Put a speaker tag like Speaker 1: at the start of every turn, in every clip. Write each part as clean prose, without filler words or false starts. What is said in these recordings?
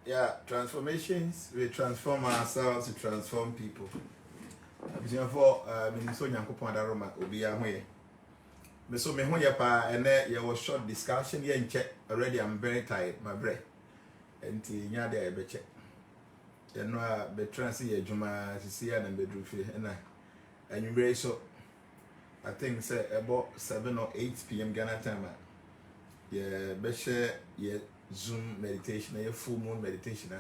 Speaker 1: Yeah, transformations. We transform ourselves to transform people. For so nyankopon adaroma obi ahoye. Me so me ho ye pa ene ye was short discussion ye nche already. I'm very tired my breath. Enti nya dey be che. Ye no a be trans ye adwuma sisi ya na bedru fie na anwumre so I think say about 7 or 8 p.m. Ghana time. Yeah, be share ye Zoom meditation, a full moon meditation.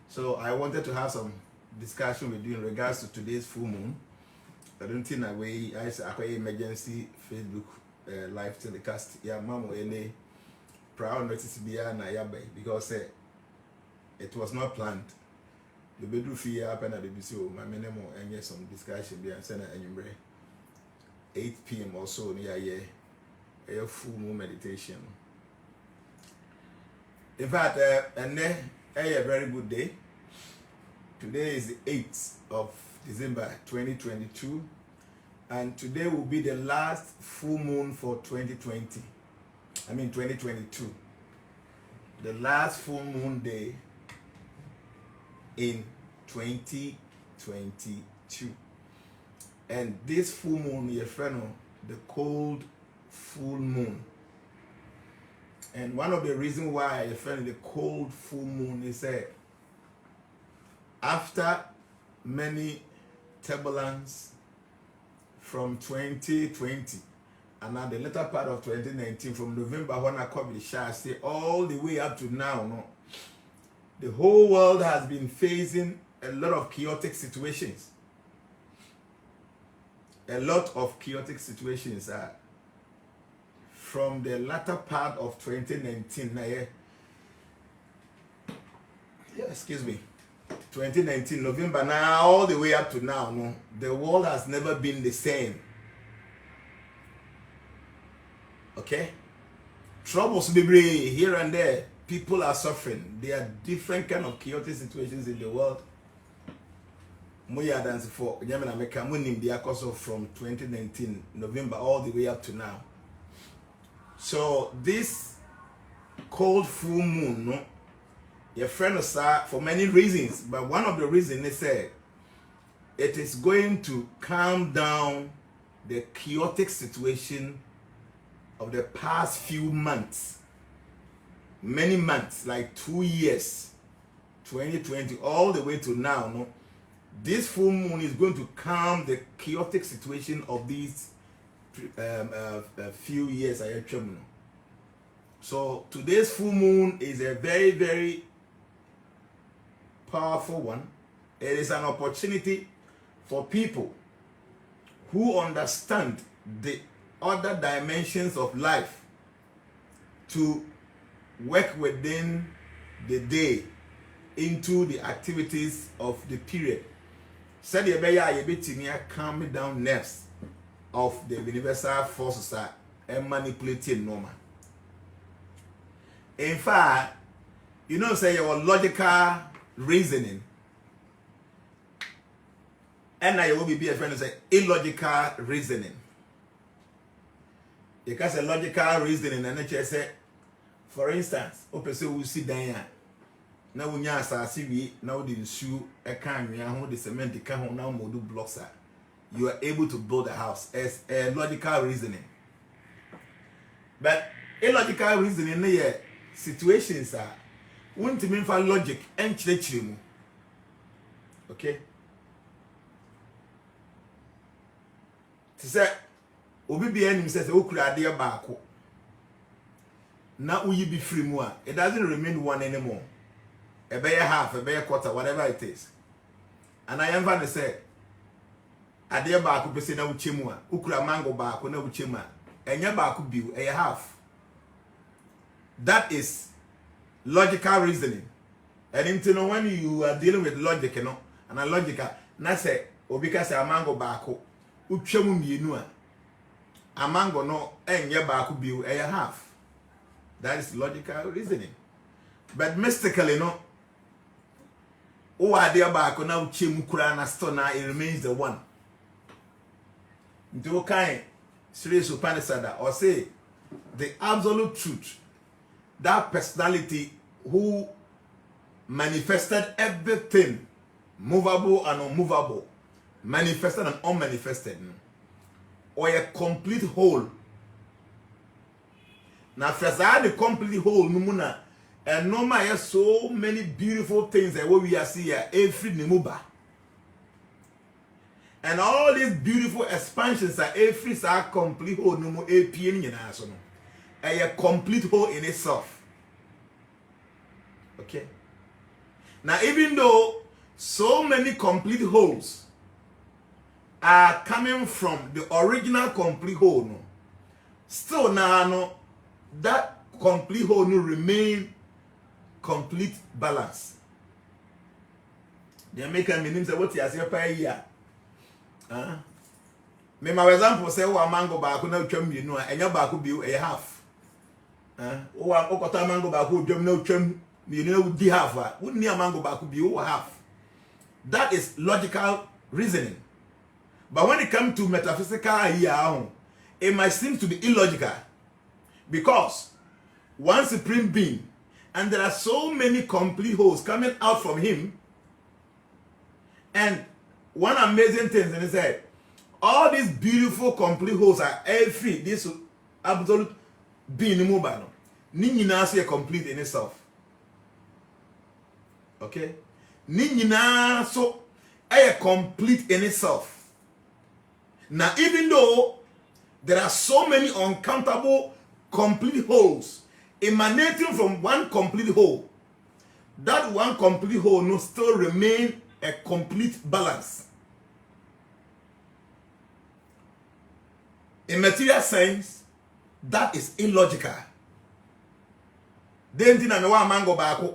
Speaker 1: So I wanted to have some discussion with you in regards to today's full moon. I don't think that way I say emergency Facebook live telecast. Yeah, mama, any proud notice be na yabe because it was not planned. The bedroom fee happened at the BCO. My minimum and get some discussion be and send it 8 p.m. or so near a full moon meditation. In fact, and a very good day. Today is the 8th of December 2022, and today will be the last full moon for 2022. The last full moon day in 2022. And this full moon, your friend, the cold full moon. And one of the reasons why I find the cold full moon is after many turbulence from 2020 and now the later part of 2019, from November when I covered the shah, say all the way up to now, no, the whole world has been facing a lot of chaotic situations. A lot of chaotic situations are. From the latter part of 2019, 2019 November now all the way up to now, no, the world has never been the same. Okay, troubles be here and there. People are suffering. There are different kind of chaotic situations in the world. Moya dance for Jnana make munim the cause of from 2019 November all the way up to now. So this cold full moon, no, your friend is for many reasons, but one of the reasons is it is going to calm down the chaotic situation of the past few months, many months, like 2 years, 2020 all the way to now. No, this full moon is going to calm the chaotic situation of these few years. So today's full moon is a very, very powerful one. It is an opportunity for people who understand the other dimensions of life to work within the day into the activities of the period. Said you be calm down nerves of the universal forces and manipulating normal. In fact, you know, say your logical reasoning, and now you will be a friend and say illogical reasoning. Because a logical reasoning, and nature say, for instance, open so we see Diane. Now we see now the shoe a can we are the cement the can now modu blocks. You are able to build a house as a logical reasoning. But illogical reasoning, the situations are won't mean for logic and chilling. Okay? To say, Obi be enemy says, "Oh, could I dear Bako? Now will you be free more? It doesn't remain one anymore. A bear half, a bear quarter, whatever it is." And I am going to say, a dear Bako, person, no chimua, ukra mango bako, no chima, and your Bako bill, a half. That is logical reasoning. And until when you are dealing with logic, you know, and a logical, na say, because a mango bako, uchemu mienua, a mango no, and your Bako bill, a half. That is logical reasoning. But mystically, no. Oh, I dear Bako now chimukura na stona, it remains the one. Do kind Sri Supanisada or say the absolute truth. That personality who manifested everything, movable and unmovable, manifested and unmanifested, or a complete whole. Now, first, I had the complete whole, numuna, and no matter so many beautiful things that we are seeing here, every nimuba. And all these beautiful expansions are every complete whole, no more a complete whole in itself. Okay. Now, even though so many complete wholes are coming from the original complete whole, no, still now, no, that complete whole no remain complete balance. The American meaning say what you say per year. Me my example say one mango baako na twam mienu a enya baako bi e half. O okota mango baako twam na twam mienu na di half a wonni mango baako bi o half. That is logical reasoning. But when it comes to metaphysical here, it might seem to be illogical. Because one supreme being, and there are so many complete wholes coming out from him, and one amazing thing, and he said, all these beautiful complete wholes are every this absolute being immobile. Nina say complete in itself. Okay? Nina so a complete in itself. Now, even though there are so many uncountable complete wholes emanating from one complete whole, that one complete whole no still remain a complete balance. In material sense, that is illogical. Then think na one mango baako.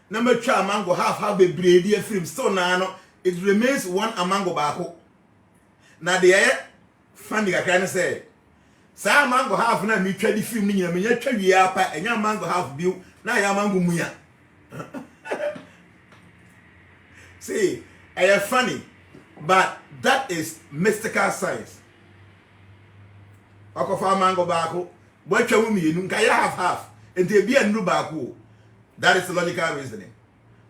Speaker 1: Number 2 mango half a brady film still now it remains one mango baako. Now the funny can say sa mango half na mi twa di film ni nyina me nya twa wi apa enya mango half biu na ya mango muya. See, I am funny, but that is mystical science. Okofa mango baako, bo twa mu mienu nka ya half and they be a new baako. That is logical reasoning.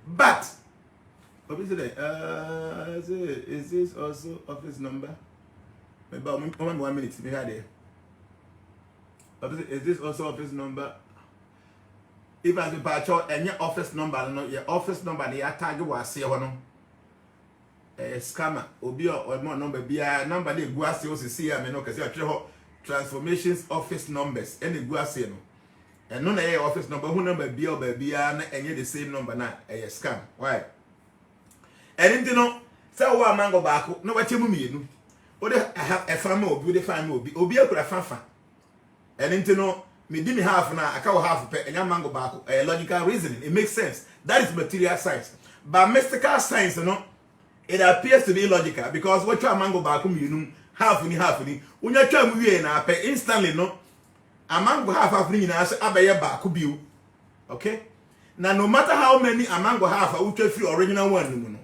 Speaker 1: But what is it? Is this also office number? Maybe 1 minute. We had it. Is this also office number? If I patch out any office number, no, your office number, the tag was say one. Scammer, obi or more number be a number they go see also see I mean because you transformations office numbers and the go see no. And none of office number who number be or baby and the same number na a scam. Why? And you know, so one mango back, no what you mean. Or I have a family, beautiful family, obi a fanfa. And you know, me didn't half now, I can't half a mango back, a logical reasoning. It makes sense. That is material science. But mystical science, you know, it appears to be illogical because what you mango back, you know, half in, when you try to na pay instantly, no. A mango half in as abaya back bill. Okay? Now, no matter how many a mango half, I will tell you original one.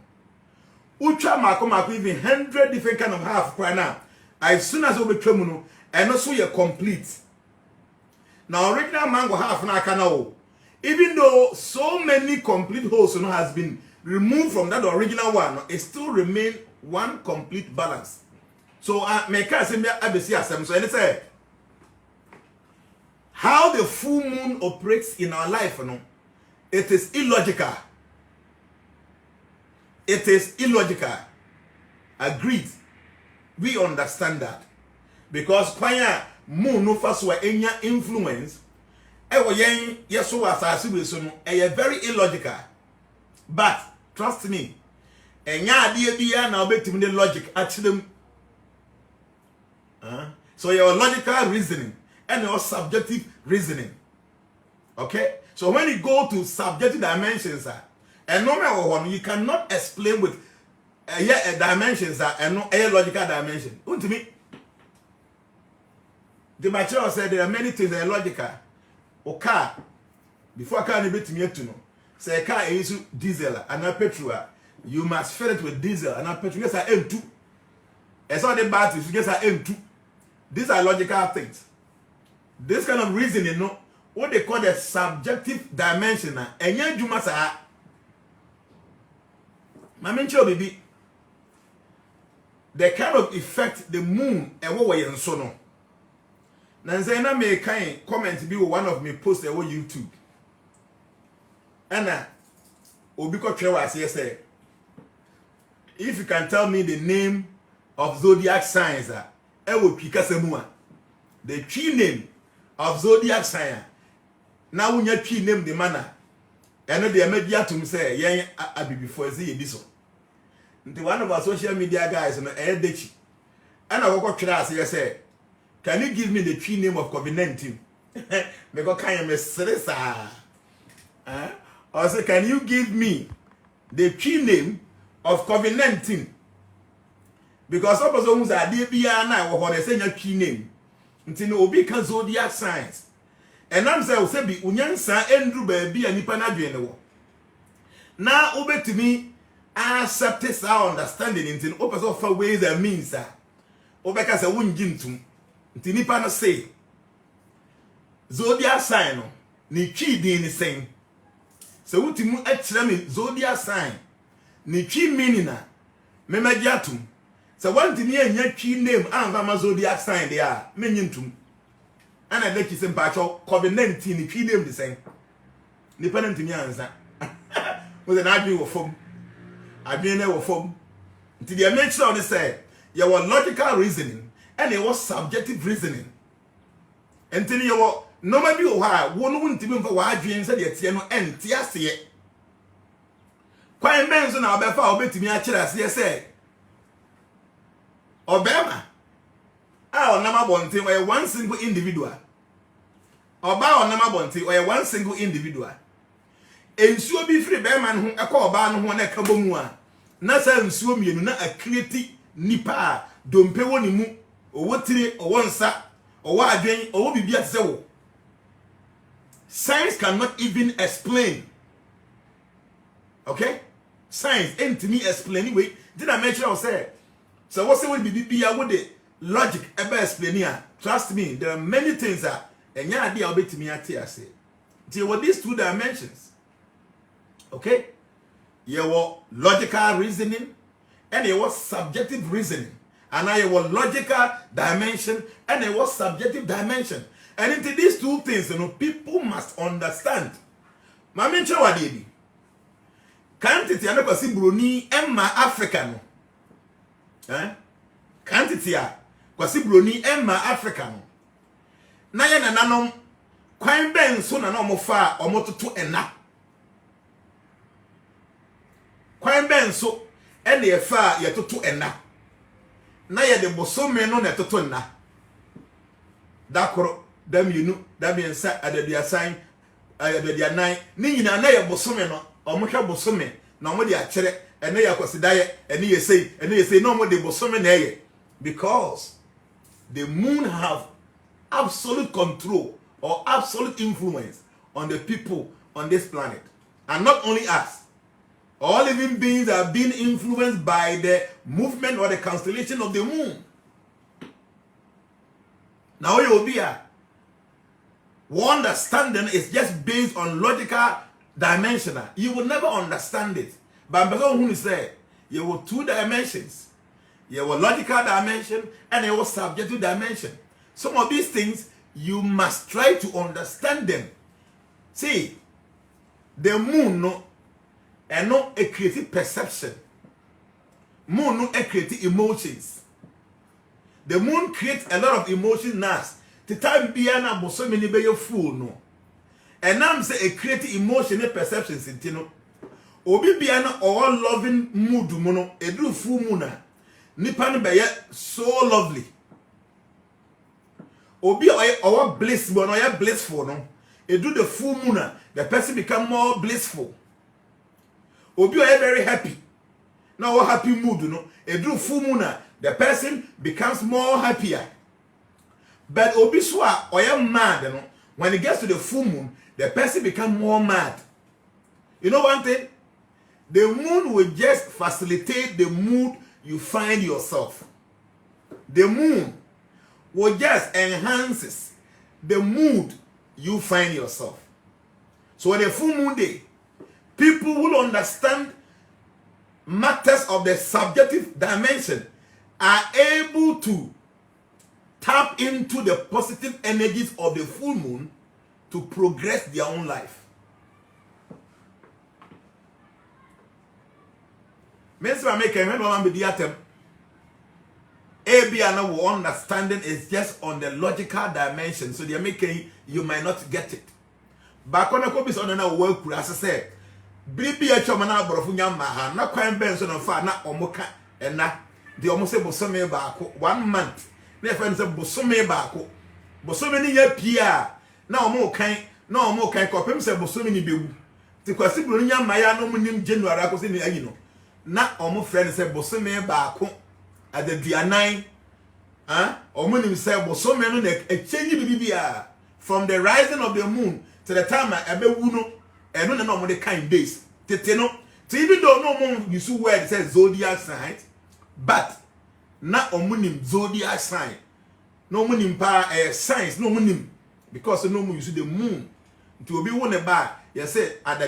Speaker 1: Ucha mako even 100 different kind of half right now. As soon as we tremuno, and also you're complete. Now, original mango half na canal. Even though so many complete wholes has been removed from that original one, it still remain one complete balance. So I make us say so and say how the full moon operates in our life, you know, it is illogical. It is illogical. Agreed. We understand that. Because kwanya moon no first were any influence, yeso asasi so no very illogical. But trust me, enya ade bia na obetim the logic actually. So your logical reasoning and your subjective reasoning. Okay? So when you go to subjective dimensions, and no matter one, you cannot explain with dimensions and no a logical dimension. To me, the material said there are many things that are logical. O car, before a car to me to know, say a car is diesel and a petrol. You must fill it with diesel and a petrol. Yes, I M2. It's all the batteries. Yes, I M2. These are logical things. This kind of reasoning, you know, what they call the subjective dimension. And you must Mama Baby, the kind of effect the moon and what we so no. Nanzena may kind comment be one of me post on YouTube. Anna Obiko Trewas, yes, sir. If you can tell me the name of zodiac signs, I will pick us a mua. The tree name of zodiac sign. Now when your tree name the manner, and the immediate say, yeah, I be before see this one. The one of our social media guys on the air ditch. And I walk class, yes, sir. Can you give me the tree name of COVID-19? Because kind of stress. Also, can you give me the tree name of COVID-19? Because some of those are DBA now, or they say your tree name. Until Obi can zodiac signs. And I'm saying, be Unyansa, Andrew Baby, and Nipanadu. Now, over to me, I accept our understanding into open offer ways and means that Obeka a wound gintum. Tinipana say zodiac sign ni chi di ni sen. So utimu etremi zodiac sign ni chi meaning na memagiatum. So one tini enya chi name anva zodiac sign there menyintum. Ana de ki sempacho COVID-19 ni chi name the sen. Nipa na ntimi ansa. Wo na adwi wo fom. Adwi na wo fom. Nti the make sure they say your logical reasoning and it was subjective reasoning. And tell you what, no matter what, one wouldn't even for what dreams said yet, no and tiasi. Quite men's on our befa obey to me, actually, say. Obama, our number one thing or one single individual. Oba number one thing or one single individual. And so be free bearman who a call ban one a kabumwa. Nasa and swim you not a creative nipa, don't pay one mu. Or what three or one sa or what again or what be so. Science cannot even explain. Okay? Science ain't to me explain anyway. Did I mention I say? So what's the way be with the logic ever explain here? Trust me, there are many things that and yeah idea will be to me at here say. There were these two dimensions. Okay? There was logical reasoning and there was subjective reasoning. And I was logical dimension and it was subjective dimension. And into these two things, you know, people must understand. Mami chawa debi. Kantiti ano kwa si Bruni emma African. Kantiti ya kwa si Bruni emma African. Na ye nanom kwan ben so na no mofa omototo ena. Kwan ben so ene ye fa ye toto ena. Na ye de bosome no na toto na dakoro dam yinu dam yensa adadua san adadua nan ni nyina na ye bosome no omohwe bosome na omo de akere ene ye kwasidaye ene ye sei no omo de bosome na ye because the moon have absolute control or absolute influence on the people on this planet, and not only us. All living beings are being influenced by the movement or the constellation of the moon. Now you will be one understanding is just based on logical dimensional. You will never understand it. But because who say you have two dimensions. You have a logical dimension and you have a subjective dimension. Some of these things you must try to understand them. See, the moon no. And not a creative perception. Moon not a creative emotions. The moon creates a lot of emotions now. The time biana boso many be your fool no. And I'm say a creative emotional perceptions in tino. Obi biana all loving mood mono a do full moona. Nipan be so lovely. Obi or bliss but no blissful no. A do the full moona. The person become more blissful. Obi are very happy. Now what happy mood, you know. A do full moon, the person becomes more happier. But Obi swa or mad, you know. When it gets to the full moon, the person becomes more mad. You know one thing? The moon will just facilitate the mood you find yourself. The moon will just enhances the mood you find yourself. So on a full moon day, people will understand matters of the subjective dimension are able to tap into the positive energies of the full moon to progress their own life. Mr. Maker, when one be the atom, ABN understanding is just on the logical dimension, so they are making you might not get it. But when I go on another work, as I said, Bibi a chomana brofunya maha, na kwan benson of far, na omoka, and na the almost say bosome bako 1 month. Their friends say bosome bako, bosome ni ye pia, na more kind, no more kind copim say bosome ni bewu. The question Brunya Maya no munim January, I was in the Agino. Na omo friends say bosome bako at the Jnana, omunim say bosome no a change bibia from the rising of the moon to the time I be wuno, and no more the kind days. Teteno, so even though no more you see where it says zodiac sign, but na omunim zodiac sign, no munim pa signs, no munim because no more you see the moon to be one about. You say at the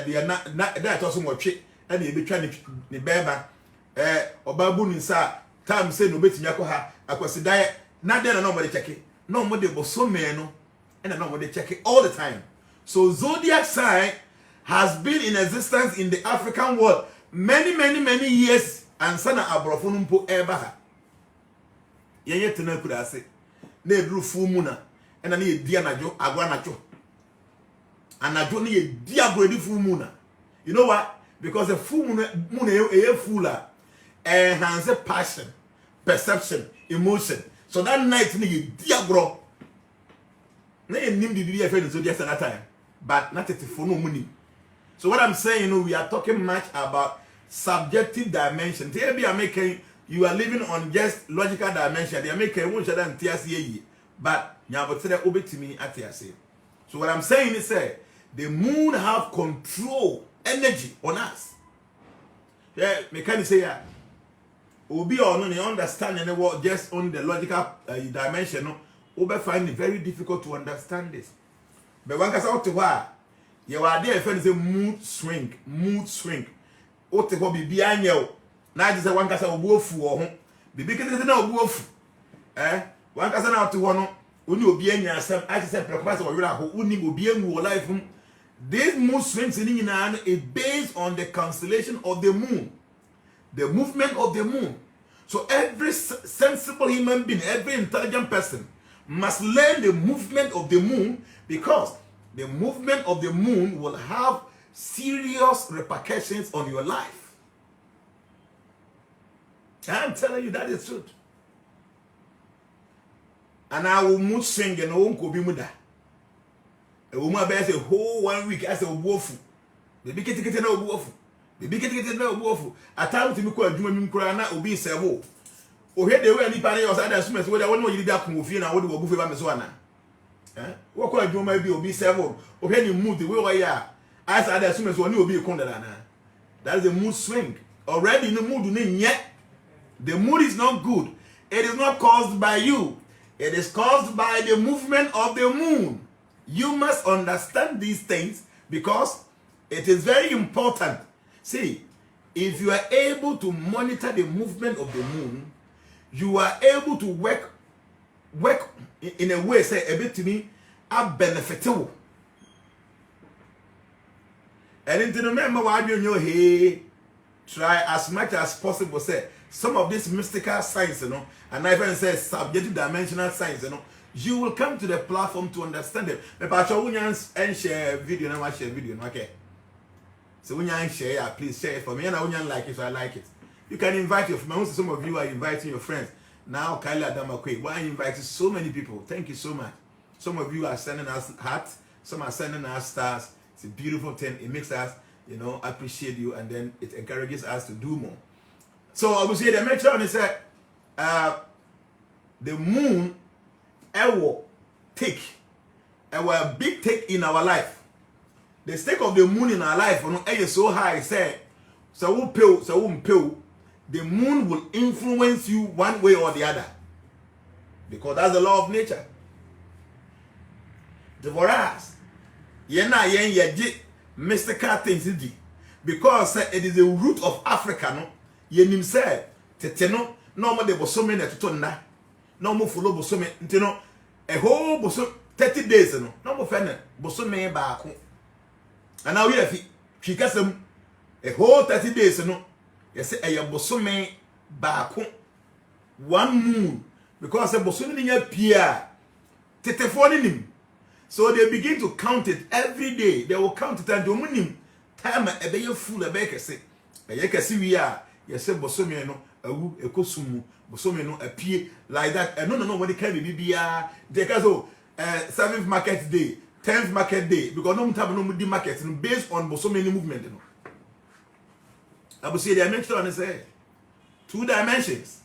Speaker 1: that also more trick. And you be trying to the beba obabu nsa time say no betimi akoha akwasi die na dey na nobody check it no more dey bosome no and no more dey check it all the time. So zodiac sign has been in existence in the African world many years and sana abrofo no mpo eba yenye tena kuda ase na eduru fu mu na na ye di anajo agwa anajo na ye di agwa di fu mu na. You know what? Because the full moon is full enhance passion, perception, emotion. So that night you diagro. Na you name the friend so just at that time. But not it for no money. So what I'm saying, we are talking much about subjective dimension. You are living on just logical dimension. They are making one shot and TSE. But so what I'm saying is the moon have control energy on us. Yeah, me can say yeah. Obi or no, you understand and what just on the logical dimension. No, Obi find it very difficult to understand this. But when I say to why, you are there. Friends say mood swing. What the hobby behind you? Now just one can say obuofu or home. Bibi can say na obuofu. One can say now to one. Uni obi enya asem. I just say preoccupied or you are who uni obi enu life. This moon swings in Jnana is based on the constellation of the moon, the movement of the moon. So every sensible human being, every intelligent person must learn the movement of the moon because the movement of the moon will have serious repercussions on your life. I'm telling you that is truth. And I will mood swing and I won't go be muda. A woman bears a whole 1 week as a wolf. The big ticket no wolf. The big ticket no wolf. A time to me call Juma Crana will be several. Oh, here they were any party or other swimmers whether one you did that move in and what will go for Mazwana. What call Juma be will be several. Or when you move the way I are. As other swimmers will be a condana. That is the mood swing. Already in the mood yet. The mood is not good. It is not caused by you. It is caused by the movement of the moon. You must understand these things because it is very important. See, if you are able to monitor the movement of the moon, you are able to work in a way, say, a bit to me, a benefitable. And to remember why you know, hey, try as much as possible, say, some of these mystical science, you know, and I even say subjective dimensional science, you know, you will come to the platform to understand it. But and share video and watch share video, okay? So when you share, please share it for me. And I won't like it, so I like it. You can invite your friends. Some of you are inviting your friends. Now, Kyla Damakwe, why you invited so many people? Thank you so much. Some of you are sending us hearts. Some are sending us stars. It's a beautiful thing. It makes us, you know, appreciate you, and then it encourages us to do more. So I will say the next one is that the moon. A big take in our life. The stake of the moon in our life is so high, say, so we pay, so we pay. The moon will influence you one way or the other. Because that's the law of nature. For us, mystical things, because it is the root of Africa, no? yenim say tete no na omo de bosome na toto nna na omo follow bosome nti no a whole bosome 30 days no na omo fe na bosome baako ana we afi twikasam a whole 30 days no yes say bosome baako 1 moon because a bosome ni nya pia tete fo ni nim. So they begin to count it every day. They will count it and do munim time e be full e be kese. E ye kese wi a ye say bosome no awu ekosumu bosome no apie like that. No when they can be bia they can so 7th market day, 10th market day because no time no di market based on bosome ni movement no. I will say they mention on say 2 dimensions.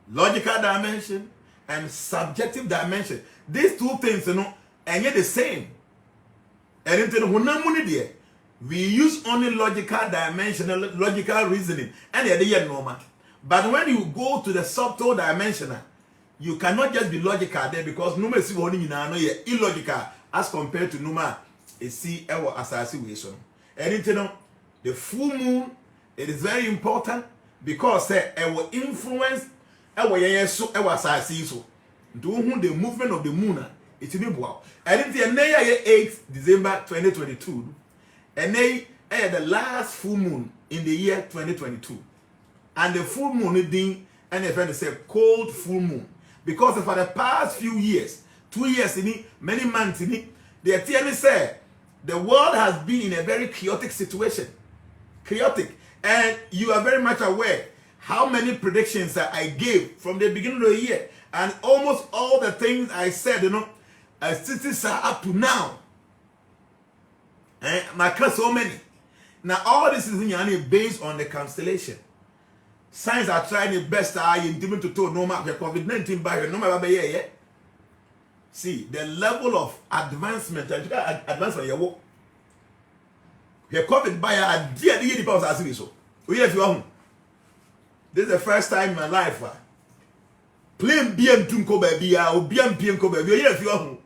Speaker 1: Logical dimension and subjective dimension. These 2 things, you know, and yet the same. And we use only logical dimension, logical reasoning, and they're normal. But when you go to the subtle dimensional, you cannot just be logical there because Numa is illogical as compared to Numa is our assassination. And the full moon, it is very important because our influence our assassination. Do the movement of the moon. It's in wow. And it's the 8th December 2022. And they the last full moon in the year 2022. And the full moon is being and a friend say cold full moon. Because for the past few years, 2 years in it, many months in it, they clearly say the world has been in a very chaotic situation. Chaotic. And you are very much aware how many predictions that I gave from the beginning of the year. And almost all the things I said, you know, still are up to now. My class so many. Now all this is based on the constellation. Science are trying the best in to no matter COVID-19 by no matter yeah. See the level of advancement advancement your work. Your COVID by a dear the pounds as so. We have you. This is the first time in my life. Plain bien tunko baby or bien pienko baby.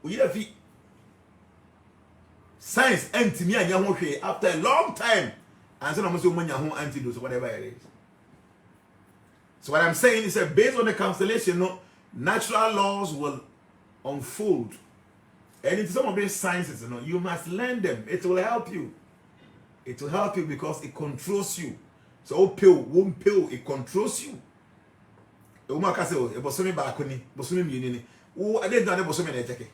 Speaker 1: We have you. Science anti me and after a long time. And so I'm going antidote whatever it is. So what I'm saying is that based on the constellation, no, natural laws will unfold. And in some of these sciences, you must learn them. It will help you. It will help you because it controls you. So one pill, it controls you. The woman can say, "Bosome baakoni, bosome mienini." Oh, I didn't know bosome na cheke.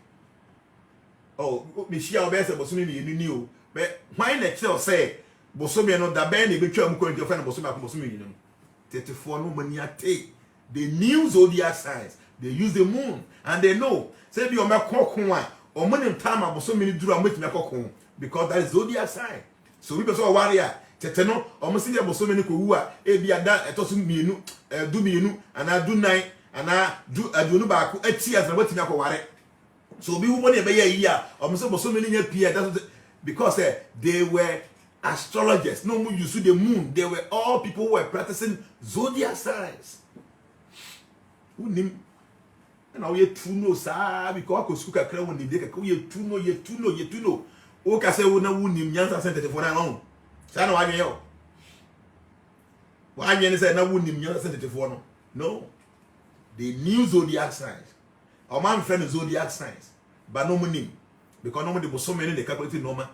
Speaker 1: Oh, me share obese bosome mienini o. But why na tell say bosome no da ben na be twa mu ko nti ofa na bosome akon bosome mienini. 34 no maniate. They knew zodiac signs. They use the moon and they know. Say be o me kokon a o mo nim time bosome ni duru a mo timi kokon because that is zodiac sign. So we be so warrior. Tete no omo si de bosome ni ko wu a e bia da etoso mienu du mienu ana du nine ana du adunu ba ko ati as na watimi akoware. So bi wu mo ne be ye yi a omo so bosome ni nya pia that because they were astrologers. No more use the moon. They were all people who were practicing zodiac signs. Who nim and now you two know sa because ko suka kra won nim de ka you two know o ka say wona wu nim nyansa sentete for na no sa na wa nwe yo wa nwe ni say na wu nim nyansa sentete for no they knew zodiac signs our man friend zodiac signs but no nim because no de boso many the calculate normal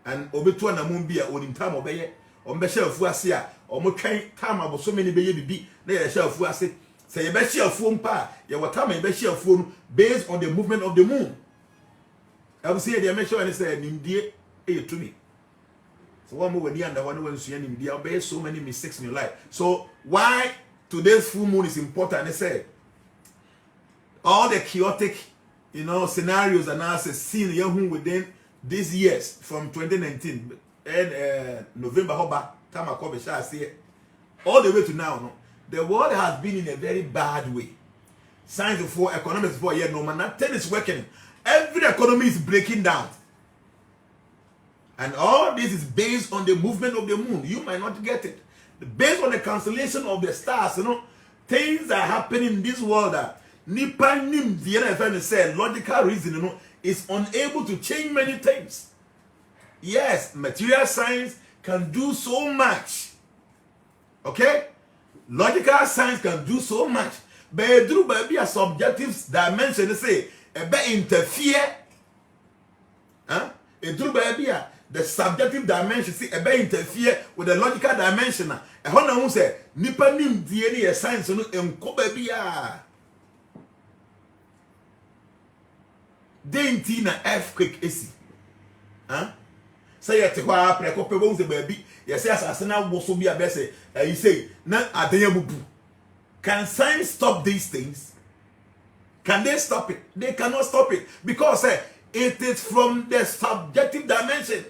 Speaker 1: and obetu na mum bia onim time obeye ombe hye afu ase a omotwen time aboso many beye bibi na ye hye afu ase say ye be hye afu mpa ye wata ye be hye afu no based on the movement of the moon. I will say they make sure and say nimdie e to me. So one more when you under one when you nimdie obey so many mistakes in your life. So why today's full moon is important? They say all the chaotic scenarios and analysis seen young within these years from 2019 and November hoba time I say all the way to now, no, the world has been in a very bad way. Science for economics for no man, nothing is working. Every economy is breaking down. And all this is based on the movement of the moon. You might not get it. Based on the constellation of the stars, things are happening in this world that Nipa nim the NFL said logical reason, is unable to change many things. Yes, material science can do so much. Okay? Logical science can do so much, but through baby a subjective dimension, say a bit interfere. Huh? It through baby the subjective dimension, see a bit interfere with the logical dimension. A honor who say nipa nim DNA science no enko baby denti na earthquake esi. Huh? Say yet kwa preko pebo se baby. Yes, asasena wo so bia be say you say na adenya bubu. Can science stop these things? Can they stop it? They cannot stop it because it is from the subjective dimension.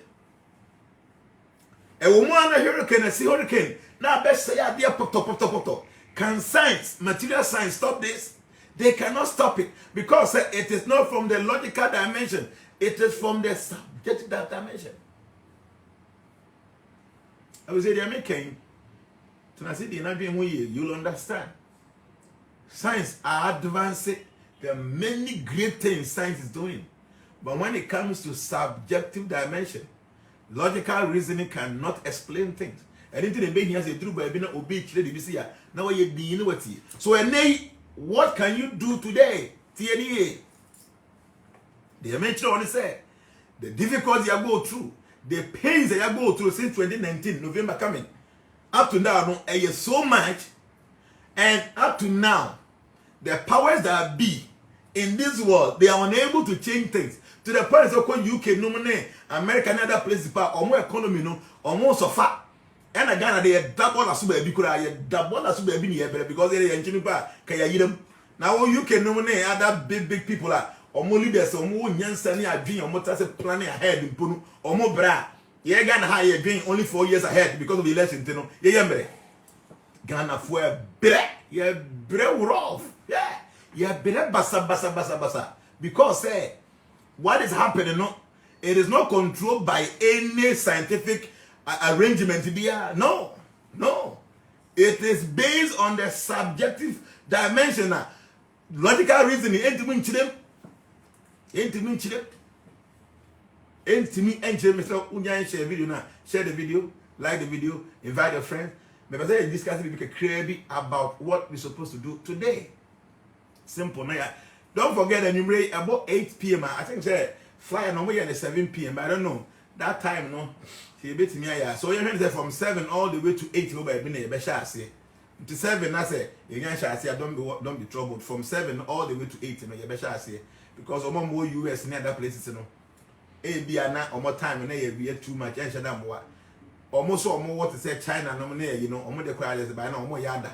Speaker 1: A woman a hurricane, a sea hurricane. Now best say idea poto. Can science, material science stop this? They cannot stop it because it is not from the logical dimension. It is from the subjective dimension. I will say they are making. You'll understand. Science are advancing. There are many great things science is doing. But when it comes to subjective dimension, logical reasoning cannot explain things. Anything the baby has a true by being obeyed to the BCA. Now you know. So what can you do today? TNA. They mentioned on say the difficulties you go through, the pains that you go through since 2019, November coming. Up to now, so much, and up to now, the powers that be in this world, they are unable to change things. To the point of UK, no money, America, and other places, or more economy, no, or more so far. And again, they are double as baby, double as baby here, because they are engineering back. Now, UK, no money, other big people are, or more leaders, or more Yansani are doing, or more planning ahead in Punu, or more bra. Yeah, Ghana high again only 4 years ahead because of the election. You know, yeah, Ghana for a rough. Yeah, basa. Because what is happening? No, it is not controlled by any scientific arrangement. No. It is based on the subjective dimension. Logical reasoning. And to me, Mr. Unyan share video now. Share the video, like the video, invite your friends. Maybe say discuss about what we're supposed to do today. Simple. Now, don't forget the number about 8 p.m. I think say fly normally at 7 p.m. But I don't know that time. No, she bet me so you say from 7 all the way to 8. You by being a say to 7. I say you can't say don't be troubled from 7 all the way to 8. You know you say because more US in other places. You know. Biana or more time and they too much and shadam what almost or more what to say China nominate, you know, or more the quiet by no more yada.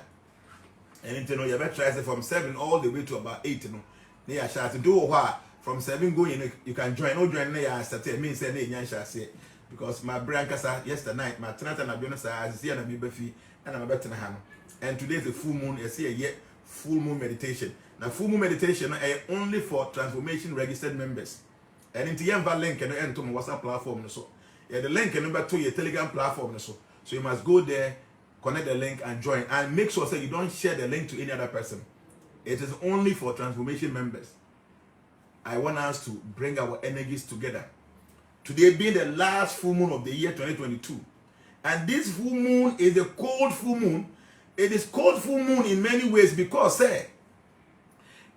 Speaker 1: And you know, you better try from 7 all the way to about 8, you know. They are shall to do what from 7 going, you can join, no join there, I mean, say, shall say, because my brancasa yesterday night, my tenant and Abionasa, I see and I'm beefy and I'm a better hand. And today is a full moon, I see a yet full moon meditation. Now, full moon meditation only for transformation registered members. And into your link and enter my WhatsApp platform. So, yeah, the link and number 2 your Telegram platform. So you must go there, connect the link and join. And make sure that you don't share the link to any other person. It is only for transformation members. I want us to bring our energies together. Today being the last full moon of the year 2022. And this full moon is a cold full moon. It is cold full moon in many ways because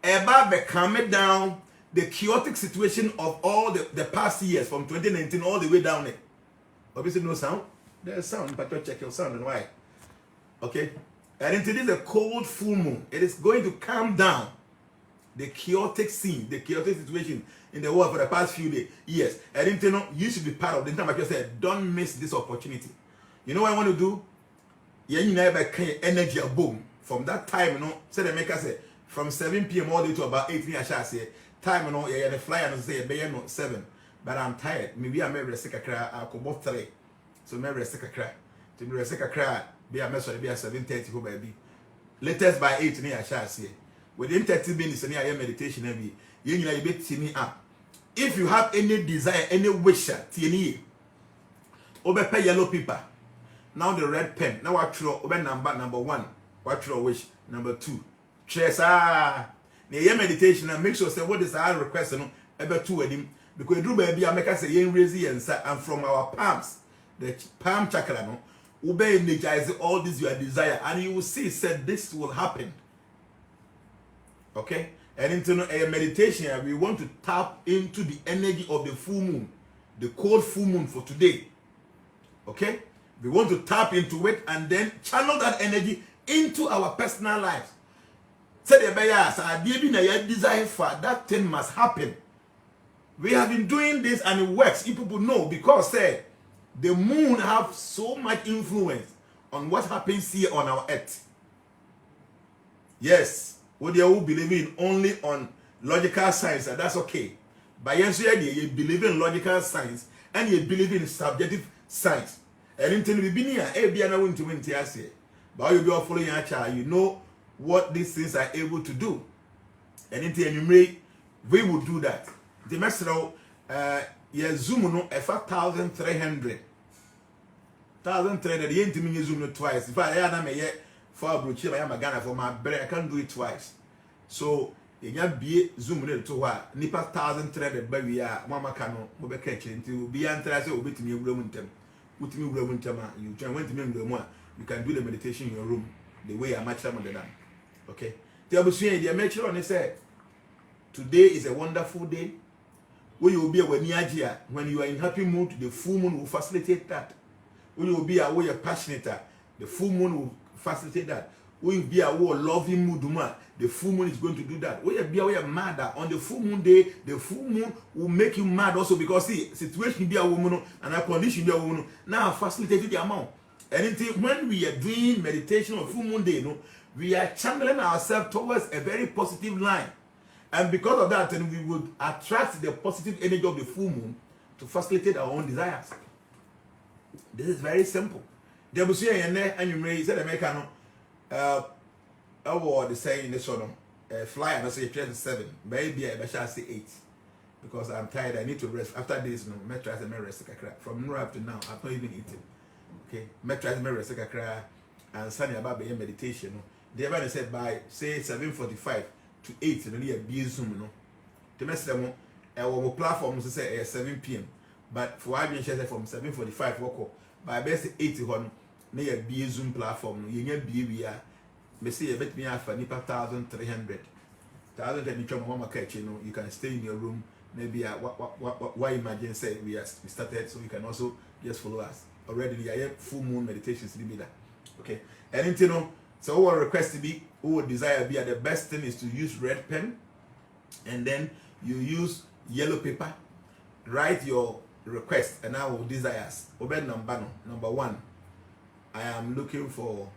Speaker 1: Eba be calm down the chaotic situation of all the past years from 2019 all the way down there. Obviously no sound. There's sound, but check your sound and why. Okay? And into this a cold full moon. It is going to calm down the chaotic scene, the chaotic situation in the world for the past few days. Yes. And into you should be part of the time. Like I said, don't miss this opportunity. You know what I want to do? You never can energy a boom. From that time, you know, say the maker say from 7 p.m. all the way to about 8 p.m. I shall say. Time you know, yeah, the flyer and say be no 7, but I'm tired. Maybe I may rest a cry. I could both 3, so may rest a cry. To me rest a cry. Be a mess or be a 7:30 go baby. Latest by 8 I shall say. Within 30 minutes, and I meditation every. You know you bet me up. If you have any desire, any wish, TNE, obepe yellow paper. Now the red pen. Now what throw obe number 1. What throw wish number 2. Chesa. Your meditation and make sure say what is our request no ebe 2 edim because do baby I make us say yen raise and from our palms the palm chakra no obey energize all this your desire, and you will see said this will happen. Okay, and into a meditation, we want to tap into the energy of the full moon, the cold full moon for today. Okay, we want to tap into it and then channel that energy into our personal lives. Say the bias, I desire for that thing must happen. We have been doing this and it works. If people know, because say the moon have so much influence on what happens here on our earth. Yes, what they will believe in only on logical science, and that's okay. But yes, you believe in logical science and you believe in subjective science. And until we be near, but you be following your child, you know what these things are able to do. And until you may, we will do that. The master, zoom no, 1,300. 1,300, you ain't me zoom twice. If I am a for brochure, I am a Ghana for my bread, I can't do it twice. So, you can't be zoom to what nipa 1,300 by we are Mama Cano, Mobile Catching to be interested or bit me room them. Put me room tema, you went to me room. You can do the meditation in your room the way I match them on the dam. Okay? The Abusian, the amateur on say, today is a wonderful day. When you will be when you are in happy mood, the full moon will facilitate that. When you will be away you're passionate, the full moon will facilitate that. When you be away loving mood, the full moon is going to do that. When you be away mad on the full moon day, the full moon will make you mad also because see, situation be a woman and a condition be a woman. Now facilitate the amount. And when we are doing meditation on full moon day, we are channeling ourselves towards a very positive line. And because of that, then we would attract the positive energy of the full moon to facilitate our own desires. This is very simple. The Abusian and you may say American award the saying in the song fly and I say 7, maybe I shall say 8. Because I'm tired, I need to rest. After this, I try to rest from now up to now, I've not even eaten. Okay, I try to rest and Sunday about the meditation. The other said by say 7:45 to 8 and only a Zoom. The message our platform say 7 p.m. But for I share from 7:45 walk by best 8 on near be Zoom platform. You get be me say bet me for nipa 1,300. 1,000 you can stay in your room. Maybe why imagine say we started, so you can also just follow us. Already I have full moon meditations to be that. Okay, and so what request to be, who desire be the best thing is to use red pen, and then you use yellow paper. Write your request and our desires. Obey number 1. I am looking for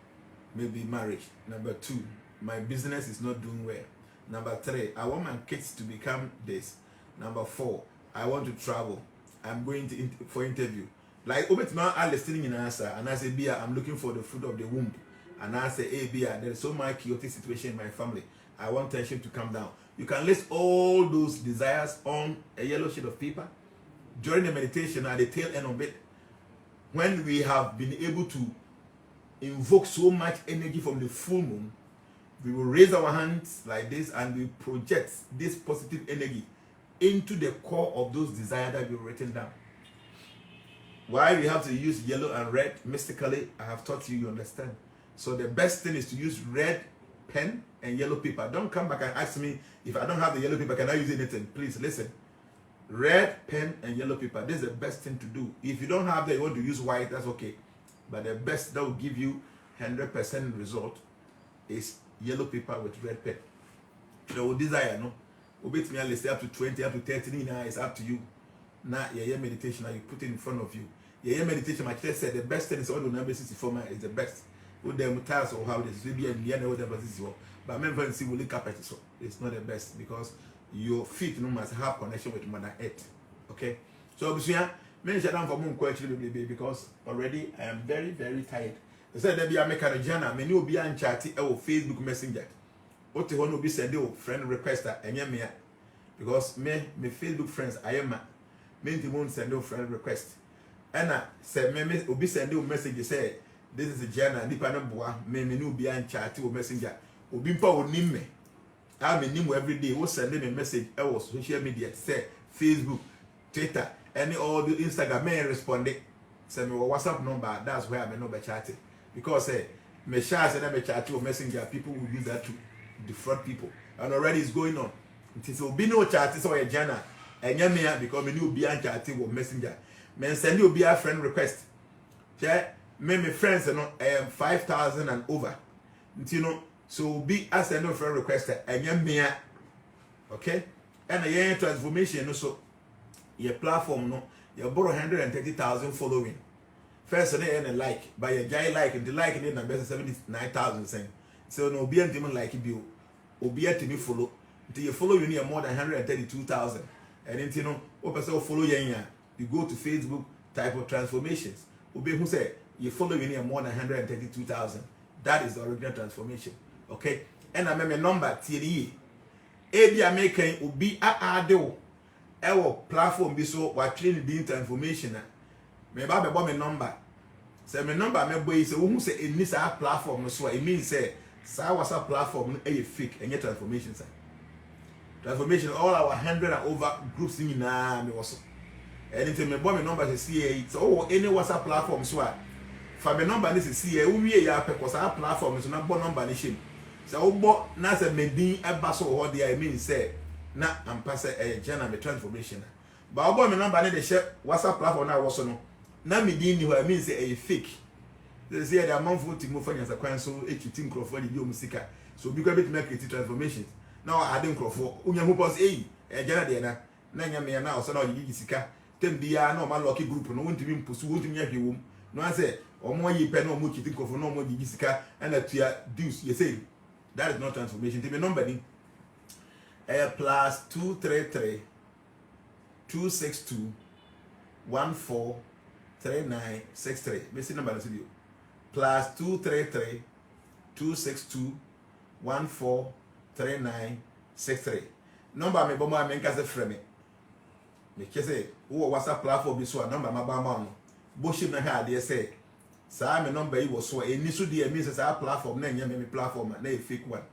Speaker 1: maybe marriage. Number 2, my business is not doing well. Number 3, I want my kids to become this. Number 4, I want to travel. I'm going to for interview. Like now I'm listening in answer, and I say, Bia, I'm looking for the fruit of the womb. And I say, hey, Bia, there is so much chaotic situation in my family. I want tension to come down. You can list all those desires on a yellow sheet of paper during the meditation at the tail end of it. When we have been able to invoke so much energy from the full moon, we will raise our hands like this and we project this positive energy into the core of those desires that we've written down. Why we have to use yellow and red mystically, I have taught you, you understand. So the best thing is to use red pen and yellow paper. Don't come back and ask me if I don't have the yellow paper, can I use anything? Please listen. Red pen and yellow paper, this is the best thing to do. If you don't have that, you want to use white, that's okay. But the best that will give you 100% result is yellow paper with red pen. So desire, no? Obey me, let's say up to 20, up to 30, now it's up to you. Now, your meditation, you put it in front of you. Your meditation, my teacher said the best thing is all the number 64 is the best. With them tiles or how this will be in the end of whatever this is. But remember, see, will look up at it, so it's not the best because your feet must have connection with Mother Earth. Okay? So, obviously, many shut down for moon question because already I am very, very tired. They said there be a make a Jnana, many will be on chatty or Facebook Messenger. What the one will be send you friend requester and me because me Facebook friends I am many won't send you friend request. And I said me will be send you message say this is a Jnana nipa no boa me no be on chatty or messenger. Obi mpa wo nim me. I me nim every day wo send me message was social media say Facebook, Twitter, any all the Instagram me respond. Send me a WhatsApp number, that's where I may not be chatting. Because me share say that me chat or messenger, people will use that to defraud people. And already it's going on. It will be no chat, so a Jnana. And me because me new be chatting or messenger. Me send you be a friend request. Yeah, me friends you know 5,000 and over. You know, so be as a no friend request and me. Okay? And a transformation also your platform no you borrow 130,000 following. First and like by a guy like and the like in the best 79,000 saying. So no be and like it be obi to me follow. Until you follow you need more than 132,000. And then you know, open so follow you go to Facebook type of transformations. Obi who say you follow you need more than 132,000. That is the original transformation. Okay? And I remember number TDE. Ebi American obi do ewo platform bi so wa train the transformation na me ba be me number say me number me boy say who say eni sa platform so it means say sa WhatsApp platform no fake enye transformation sa transformation all our 100 and over groups ni na me was anything me boy me number say see so any WhatsApp platform so fa me number ni say see we ya pe ko sa platform so na bo number ni shim so wo na say me din eba so ho there I mean say na ampa say Jnana me transformation ba obo me number ni de share WhatsApp platform na wo so no na me din ni ho I mean say fake they say the amount for timo fanya sa kwan so equity microphone di musika so bi kwa bit make create transformation now I dey microphone unya hu pos Jnana de na nya me na o so na ogigi sika tem bia na o ma lucky group no wontimi mpusu wontimi ahwe wom no say omo yi pe na omo kiti microphone no omo ogigi sika and atua dues you say that is not transformation. The number ni plus 233 262 143963. Missing number is you. Plus 233 262 143963. Number me bomo amenka se frame. Me kese wo WhatsApp platform bi so number ma ba ma no. Boshim na ha de say sa me number was so eni so dey means say platform na nya me platform na a fake one.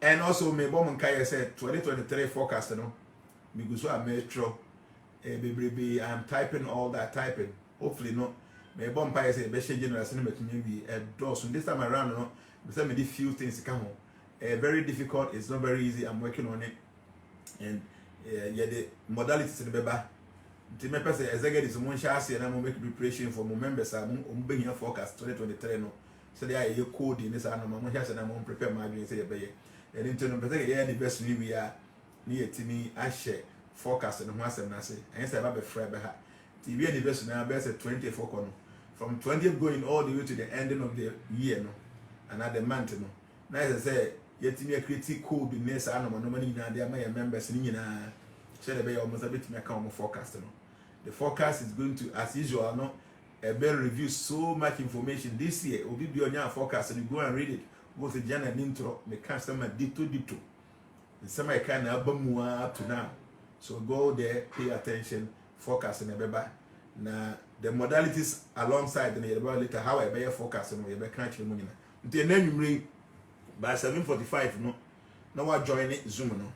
Speaker 1: And also me bom nkai say 2023 forecast no me go so a metro baby I'm typing all that typing hopefully no me bom pai say be share generous no metumi bi so this time around no me say me the few things come on very difficult, it's not very easy, I'm working on it. And yeah the modalities in the beba the me person executive is mon share say na mo make preparation for mo members am be here forecast 2023 no so they are your code in this and mo share say na mo prepare my doing say be and into no person yeah the best we are near timi I share forecast no ho asem na say and say ba be free be ha TV the best na be say 24 kono from 20th going all the way to the ending of the year no another month no na say yetimi create code in this and no many na dey my members ni nyina so they be almost a bit me account forecast no. The forecast is going to, as usual, no, a bell review so much information this year. Will be on your forecast and you go and read it. Go to Jnana intro, me customer dito. And some I can album up to now. So go there, pay attention, focus and a now the modalities alongside the later how I buy a forecast and we can't you money. Until then you bring by 7:45 no. Now I join it Zoom no.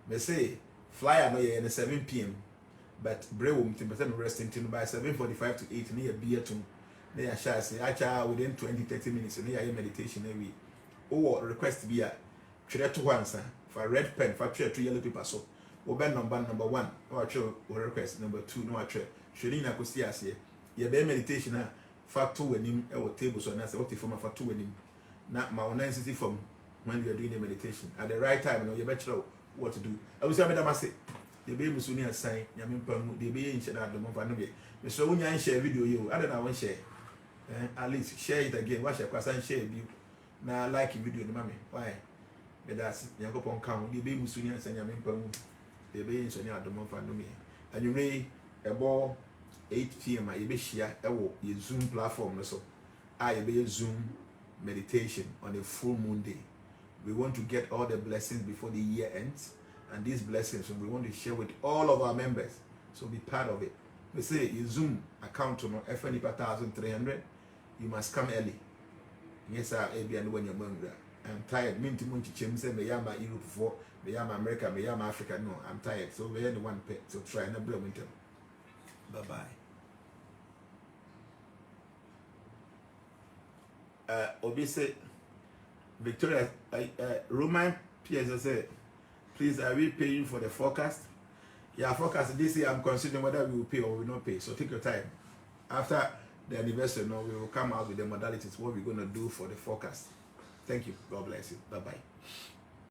Speaker 1: They say flyer no yeah 7 p.m. But Brewum to resting till by 7:45 to 8 near beer to near shall say acha within 20-30 minutes near meditation every request be a try to answer for red pen for try to yellow paper so oben number 1 or request number 2 no try shouldn't I see as here your meditation for 2 when him our table so na say what for 2 when him not my 960 from when you are doing the meditation at the right time you better what to do I will say madam say the baby soon assign Yamin Pam, the baby in China, the Monfanobe. The so when you share video, you I don't know when share. At least share it again. Watch your class and share you. Now like video, the mommy. Why? But that's Yakopon count. The baby soon assign Yamin Pam, the baby in China, the Monfanobe. And you may about 8 p.m. I be share your Zoom platform. So I be Zoom meditation on a full moon day. We want to get all the blessings before the year ends. And these blessings we want to share with all of our members, so be part of it. We say you Zoom account to FNI 1,300, you must come early. Yes, sir. And when you're younger, I'm tired. Mean to munch chim say me yama Europe for me yama America, me yama Africa. No, I'm tired. So we're the one pet. So try and blow into. Bye bye. Obviously, Victoria, Roman Pierce said, please, are we paying for the forecast? Yeah, forecast this year I'm considering whether we will pay or we will not pay. So take your time. After the anniversary, no, we will come out with the modalities, what we're going to do for the forecast. Thank you. God bless you. Bye-bye.